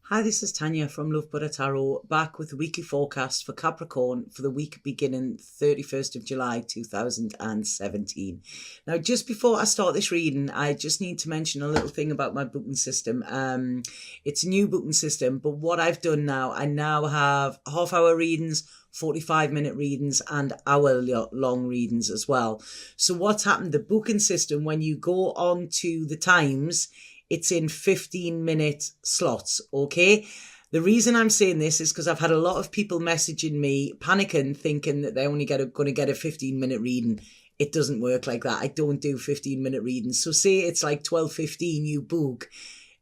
Hi, this is Tanya from Love Butter Tarot, back with the weekly forecast for Capricorn for the week beginning 31st of July 2017. Now, just before I start this reading, I just need to mention a little thing about my booking system. It's a new booking system, but what I've done now, I now have half-hour readings, 45-minute readings and hour-long readings as well. So what's happened, the booking system, when you go on to the times, it's in 15-minute slots, okay? The reason I'm saying this is because I've had a lot of people messaging me, panicking, thinking that they're only going to get a 15-minute reading. It doesn't work like that. I don't do 15-minute readings. So say it's like 12:15 you book,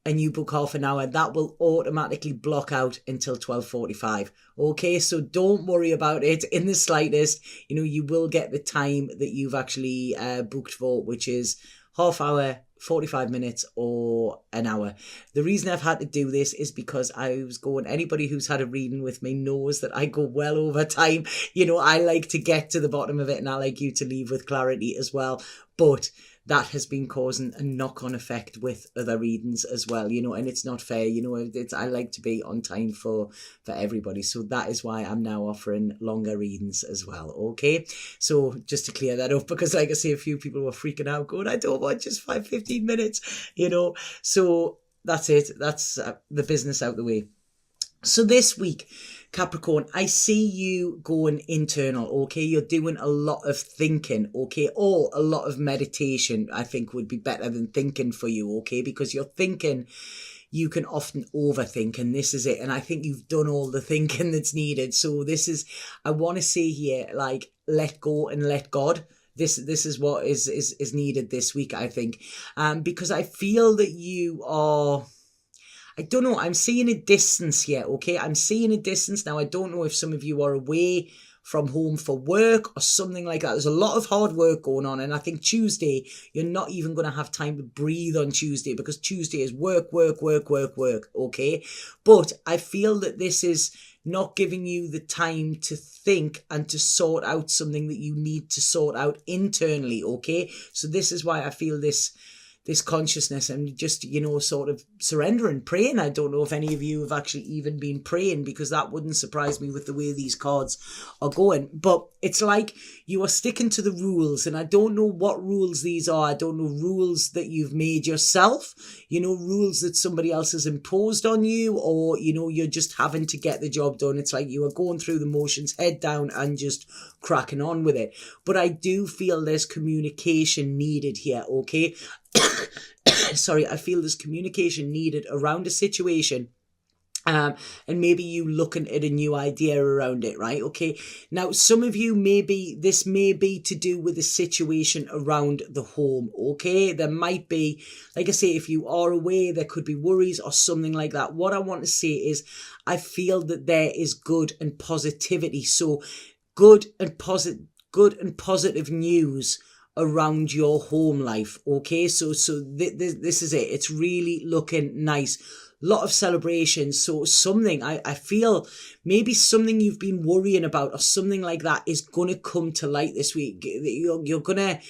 and you book half an hour, that will automatically block out until 12:45. Okay, so don't worry about it in the slightest. You know, you will get the time that you've actually booked for, which is half hour, 45 minutes or an hour. The reason I've had to do this is because I was going, anybody who's had a reading with me knows that I go well over time. You know, I like to get to the bottom of it and I like you to leave with clarity as well. But that has been causing a knock-on effect with other readings as well, you know, and it's not fair, you know. I like to be on time for everybody, so that is why I'm now offering longer readings as well, okay? So just to clear that up, because like I say, a few people were freaking out going, I don't want just 15 minutes, you know. So that's it, that's the business out the way. So this week, Capricorn, I see you going internal, okay? You're doing a lot of thinking, okay? Or a lot of meditation, I think, would be better than thinking for you, okay? Because you're thinking, you can often overthink, and this is it. And I think you've done all the thinking that's needed. So this is, I want to say here, like, let go and let God. This is what is needed this week, I think. Because I feel that you are, I don't know, I'm seeing a distance here, okay? I'm seeing a distance. Now, I don't know if some of you are away from home for work or something like that. There's a lot of hard work going on, and I think Tuesday, you're not even going to have time to breathe on Tuesday, because Tuesday is work, okay? But I feel that this is not giving you the time to think and to sort out something that you need to sort out internally, okay? So this is why I feel this consciousness and just, you know, sort of surrendering, praying. I don't know if any of you have actually even been praying, because that wouldn't surprise me with the way these cards are going. But it's like you are sticking to the rules, and I don't know what rules these are. I don't know, rules that you've made yourself, you know, rules that somebody else has imposed on you, or, you know, you're just having to get the job done. It's like you are going through the motions, head down, and just cracking on with it. But I do feel there's communication needed here, okay? Sorry, I feel there's communication needed around a situation, and maybe you looking at a new idea around it, right? Okay, now some of you, maybe this may be to do with a situation around the home, okay? There might be, like I say, if you are away, there could be worries or something like that. What I want to say is, I feel that there is good and positivity, so good and positive news around your home life, okay? So this is it. It's really looking nice. Lot of celebrations. So something, I feel maybe something you've been worrying about or something like that is going to come to light this week. You're going to,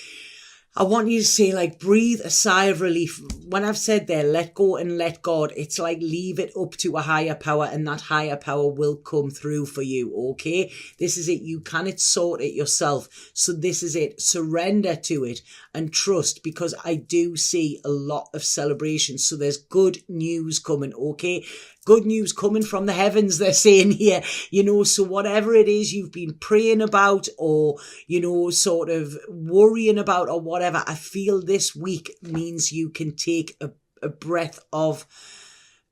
I want you to say, like, breathe a sigh of relief. When I've said there, let go and let God, it's like leave it up to a higher power, and that higher power will come through for you, okay? This is it. You cannot sort it yourself. So this is it. Surrender to it and trust, because I do see a lot of celebration. So there's good news coming, okay? Good news coming from the heavens, they're saying here, you know. So whatever it is you've been praying about, or, you know, sort of worrying about, or whatever, I feel this week means you can take a breath of,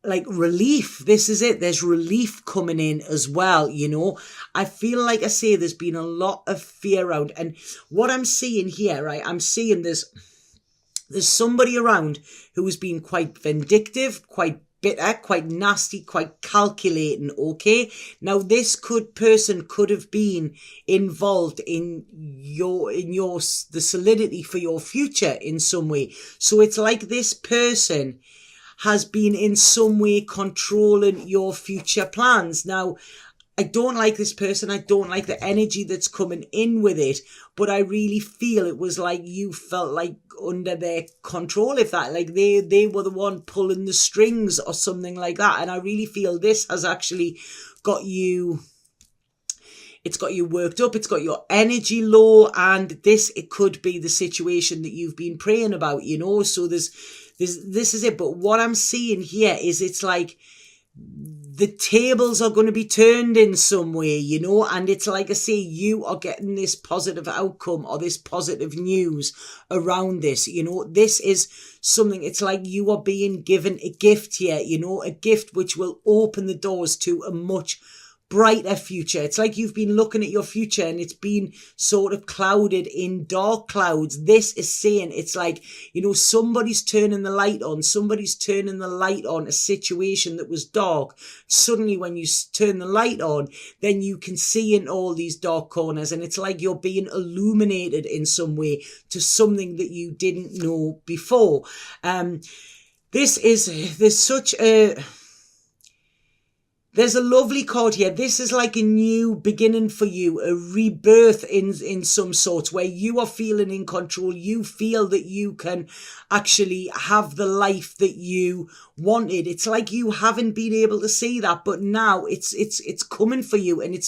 like, relief. This is it. There's relief coming in as well, you know. I feel like, I say, there's been a lot of fear around, and what I'm seeing here, right, I'm seeing there's somebody around who has been quite vindictive, quite bitter, quite nasty, quite calculating, okay? Now, this person could have been involved in the solidity for your future in some way. So it's like this person has been in some way controlling your future plans. Now, I don't like this person. I don't like the energy that's coming in with it. But I really feel it was like you felt like under their control, if that, like they were the one pulling the strings or something like that. And I really feel this has actually got you, it's got you worked up, it's got your energy low, and it could be the situation that you've been praying about, you know. So this is it. But what I'm seeing here is it's like the tables are going to be turned in some way, you know, and it's like I say, you are getting this positive outcome or this positive news around this, you know. This is something, it's like you are being given a gift here, you know, a gift which will open the doors to a much brighter future. It's like you've been looking at your future and it's been sort of clouded in dark clouds. This is saying it's like, you know, somebody's turning the light on a situation that was dark. Suddenly when you turn the light on, then you can see in all these dark corners, and it's like you're being illuminated in some way to something that you didn't know before. There's a lovely card here. This is like a new beginning for you, a rebirth in some sort, where you are feeling in control. You feel that you can actually have the life that you wanted. It's like you haven't been able to see that, but now it's coming for you, and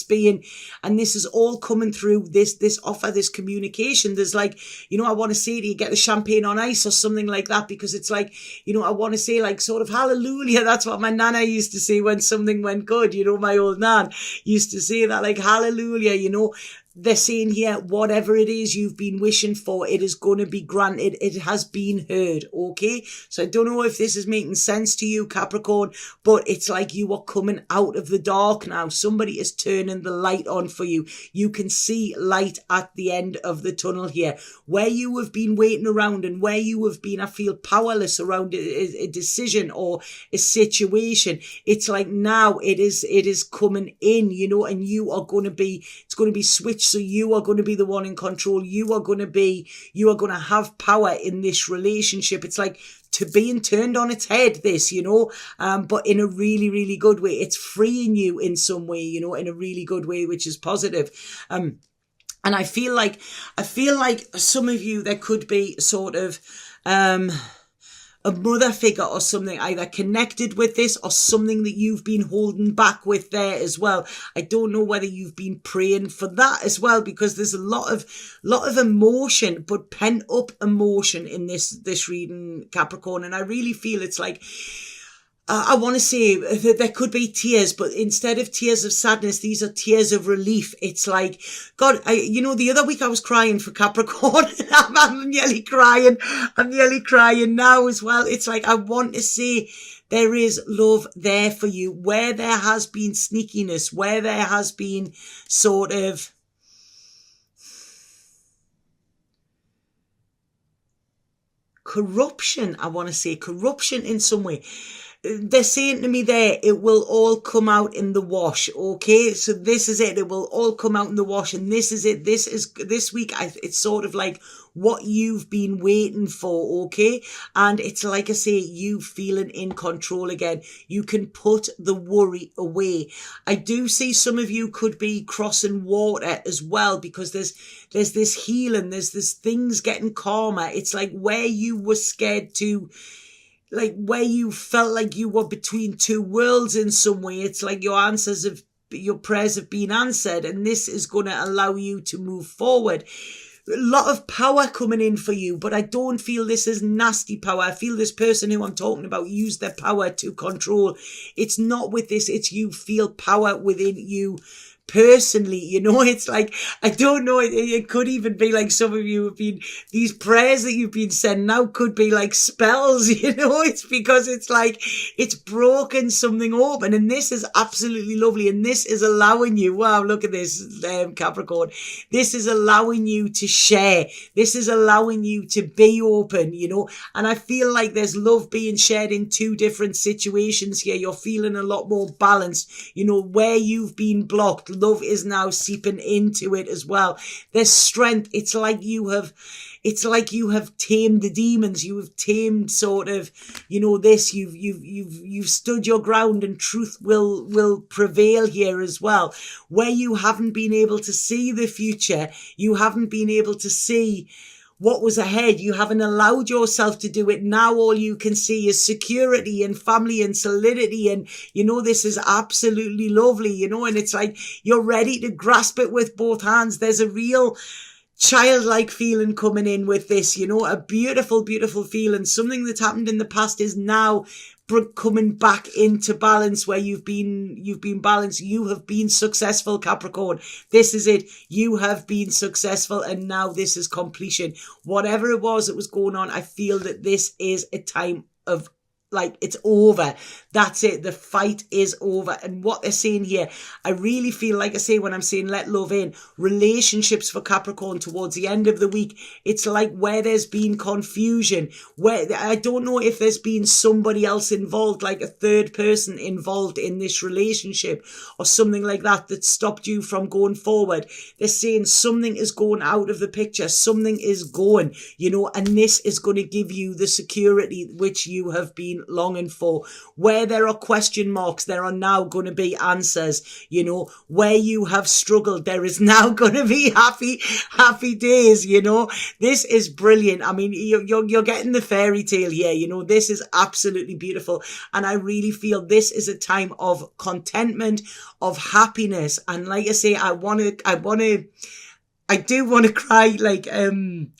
and this is all coming through this offer, this communication. There's like, you know, I want to say to you, get the champagne on ice or something like that, because it's like, you know, I want to say like sort of hallelujah. That's what my nana used to say when something went good, you know. My old nan used to say that, like hallelujah, you know. They're saying here, whatever it is you've been wishing for, it is going to be granted. It has been heard, okay? So I don't know if this is making sense to you, Capricorn, but it's like you are coming out of the dark now. Somebody is turning the light on for you. You can see light at the end of the tunnel here. Where you have been waiting around and where you have been, I feel, powerless around a decision or a situation, it's like now it is coming in, you know, and it's going to be switched. So you are going to be the one in control. You are going to have power in this relationship. It's like being turned on its head, this, you know, but in a really, really good way. It's freeing you in some way, you know, in a really good way, which is positive. And I feel like some of you, there could be sort of, a mother figure or something either connected with this or something that you've been holding back with there as well. I don't know whether you've been praying for that as well, because there's a lot of emotion, but pent up emotion in this reading, Capricorn. And I really feel it's like, I want to say that there could be tears, but instead of tears of sadness, these are tears of relief. It's like, God, you know, the other week I was crying for Capricorn. I'm nearly crying. I'm nearly crying now as well. It's like, I want to say there is love there for you. Where there has been sneakiness, where there has been sort of corruption, I want to say corruption in some way. They're saying to me there, it will all come out in the wash, okay? So this is it. It will all come out in the wash, and this is it. This week, it's sort of like what you've been waiting for, okay? And it's like I say, you feeling in control again. You can put the worry away. I do see some of you could be crossing water as well, because there's this healing, there's this things getting calmer. It's like where you were scared to, like where you felt like you were between two worlds in some way. It's like your prayers have been answered, and this is going to allow you to move forward. A lot of power coming in for you, but I don't feel this is nasty power. I feel this person who I'm talking about used their power to control. It's not with this, it's you feel power within you personally, you know. It's like, I don't know, it could even be like some of you have been, these prayers that you've been sending out could be like spells, you know. It's because it's like it's broken something open, and this is absolutely lovely, and this is allowing you, wow, look at this, Capricorn, this is allowing you to share, this is allowing you to be open, you know. And I feel like there's love being shared in two different situations here. You're feeling a lot more balanced, you know. Where you've been blocked, love is now seeping into it as well. There's strength. It's like it's like you have tamed the demons. You have tamed sort of, you know, this. You've stood your ground, and truth will prevail here as well. Where you haven't been able to see the future, you haven't been able to see what was ahead. You haven't allowed yourself to do it. Now all you can see is security and family and solidity. And, you know, this is absolutely lovely, you know, and it's like you're ready to grasp it with both hands. There's a real childlike feeling coming in with this, you know, a beautiful, beautiful feeling. Something that happened in the past is now coming back into balance, where you've been balanced. You have been successful, Capricorn. This is it. You have been successful, and now this is completion. Whatever it was that was going on, I feel that this is a time of, like, it's over. That's it. The fight is over. And what they're saying here, I really feel, like I say, when I'm saying let love in, relationships for Capricorn towards the end of the week, it's like where there's been confusion, where I don't know if there's been somebody else involved, like a third person involved in this relationship or something like that, that stopped you from going forward. They're saying something is going out of the picture. Something is going, you know, and this is going to give you the security which you have been longing for. Where there are question marks, there are now going to be answers, you know. Where you have struggled, there is now going to be happy days, you know. This is brilliant. I mean, you're getting the fairy tale here, you know. This is absolutely beautiful, and I really feel this is a time of contentment, of happiness. And like I say, I do want to cry, like,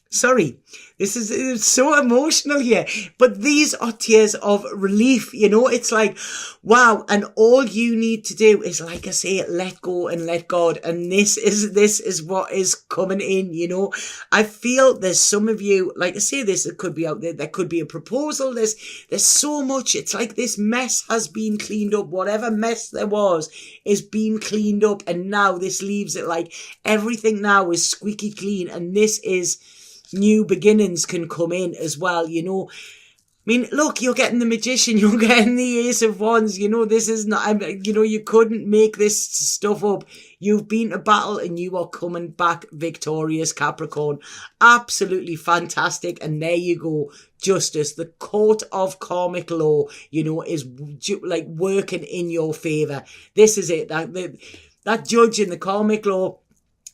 sorry, this is so emotional here, but these are tears of relief, you know. It's like, wow. And all you need to do is, like I say, let go and let God. And this is what is coming in, you know. I feel there's some of you, like I say, this, it could be out there. There could be a proposal. There's so much. It's like this mess has been cleaned up. Whatever mess there was is being cleaned up. And now this leaves it like everything now is squeaky clean. And this is new beginnings can come in as well, you know. I mean, look, you're getting the Magician, you're getting the Ace of Wands, you know. This is not, you know, you couldn't make this stuff up. You've been to battle and you are coming back victorious, Capricorn. Absolutely fantastic. And there you go. Justice, the court of karmic law, you know, is like working in your favor. This is it. That judge in the karmic law,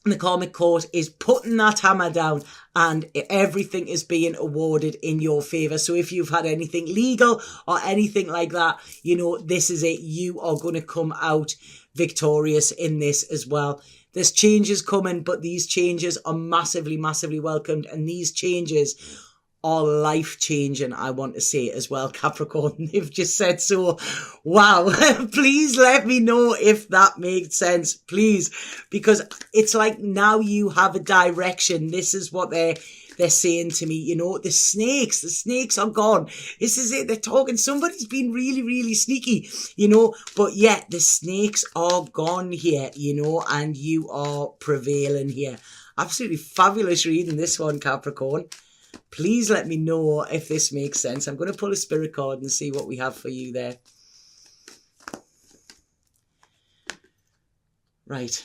the karmic court, is putting that hammer down, and everything is being awarded in your favor. So if you've had anything legal or anything like that, you know, this is it. You are going to come out victorious in this as well. There's changes coming, but these changes are massively, massively welcomed. And these changes are life-changing, I want to say as well, Capricorn. They've just said so. Wow. Please let me know if that made sense, please. Because it's like now you have a direction. This is what they're saying to me, you know. The snakes are gone. This is it. They're talking. Somebody's been really, really sneaky, you know. But yeah, the snakes are gone here, you know, and you are prevailing here. Absolutely fabulous reading this one, Capricorn. Please let me know if this makes sense. I'm going to pull a spirit card and see what we have for you there. Right.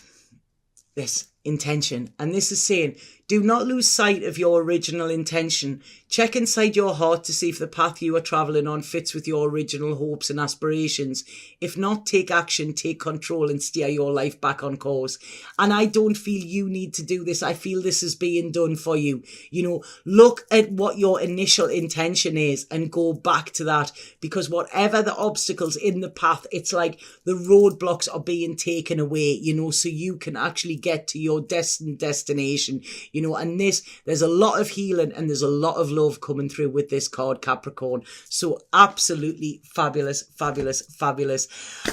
This intention. And this is saying, do not lose sight of your original intention. Check inside your heart to see if the path you are travelling on fits with your original hopes and aspirations. If not, take action, take control, and steer your life back on course. And I don't feel you need to do this. I feel this is being done for you. You know, look at what your initial intention is and go back to that, because whatever the obstacles in the path, it's like the roadblocks are being taken away, you know, so you can actually get to your destined destination. You know, and there's a lot of healing and there's a lot of love coming through with this card, Capricorn. So absolutely fabulous, fabulous, fabulous.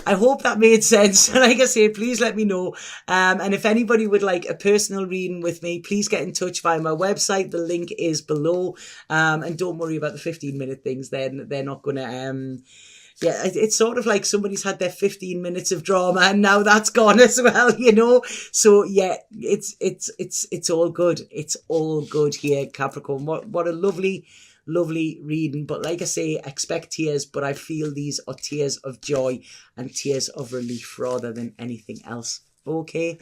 I hope that made sense. Like I say, please let me know. And if anybody would like a personal reading with me, please get in touch via my website. The link is below. And don't worry about the 15-minute things. They're not going to... Yeah, it's sort of like somebody's had their 15 minutes of drama and now that's gone as well, you know. So yeah, it's all good. It's all good here, Capricorn. What a lovely, lovely reading. But like I say, expect tears, but I feel these are tears of joy and tears of relief rather than anything else. Okay,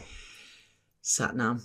Satnam.